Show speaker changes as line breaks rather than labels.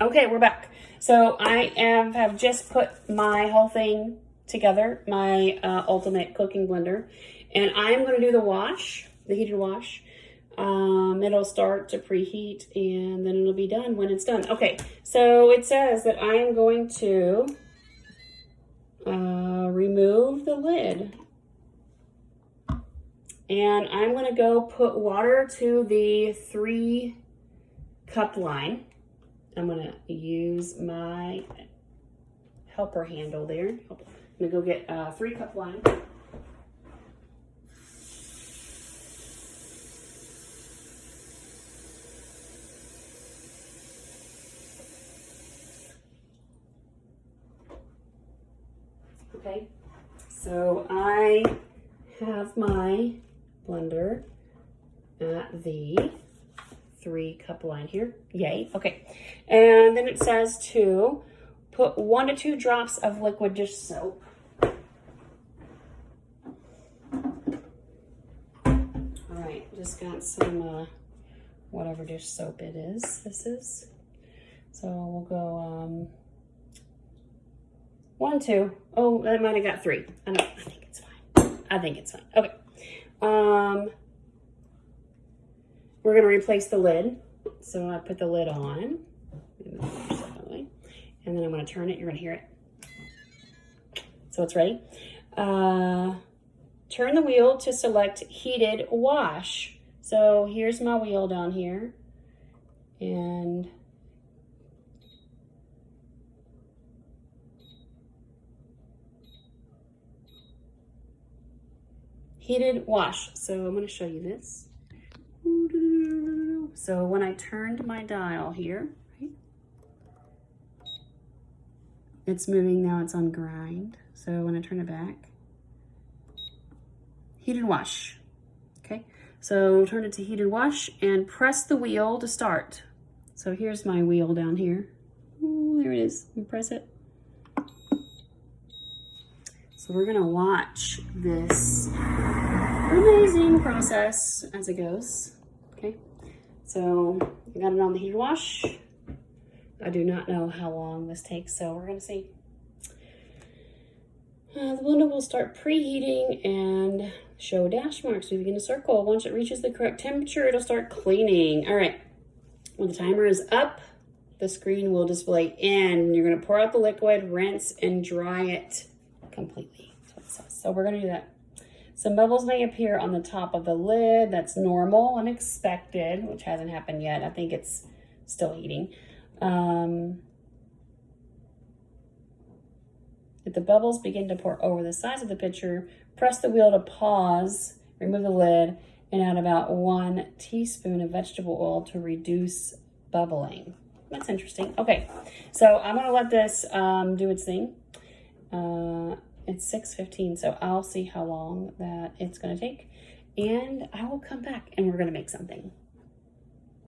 Okay, we're back. So I have just put my whole thing together, my ultimate cooking blender, and I'm going to do the wash, the heated wash. It'll start to preheat and then it'll be done when it's done. Okay, so it says that I am going to remove the lid. And I'm going to go put water to the 3-cup line. I'm going to use my helper handle there. I'm going to go get a 3-cup line. Okay, so I have my blender at the 3-cup line here. Yay. Okay. And then it says to put 1 to 2 drops of liquid dish soap. All right. Just got some whatever dish soap it is. This is. So we'll go 1, 2. Oh, that might have got 3. I think it's fine. I think it's fine. Okay. We're going to replace the lid. So I put the lid on. And then I'm going to turn it. You're going to hear it. So it's ready. Turn the wheel to select heated wash. So here's my wheel down here. And heated wash. So I'm going to show you this. So when I turned my dial here, right, it's moving now, it's on grind. So when I turn it back, heated wash. Okay, so turn it to heated wash and press the wheel to start. So here's my wheel down here. Ooh, there it is. You press it. So we're gonna watch this amazing process as it goes. Okay, so I got it on the heated wash. I do not know how long this takes, so we're gonna see. The blender will start preheating and show dash marks. We begin to circle. Once it reaches the correct temperature, it'll start cleaning. All right, when the timer is up, the screen will display in. You're gonna pour out the liquid, rinse, and dry it completely. That's what it says. So we're gonna do that. Some bubbles may appear on the top of the lid. That's normal and expected, which hasn't happened yet. I think it's still heating. If the bubbles begin to pour over the sides of the pitcher, press the wheel to pause, remove the lid, and add about 1 teaspoon of vegetable oil to reduce bubbling. That's interesting. Okay, so I'm gonna let this do its thing. It's 6:15, so I'll see how long that it's gonna take, and I will come back and we're gonna make something.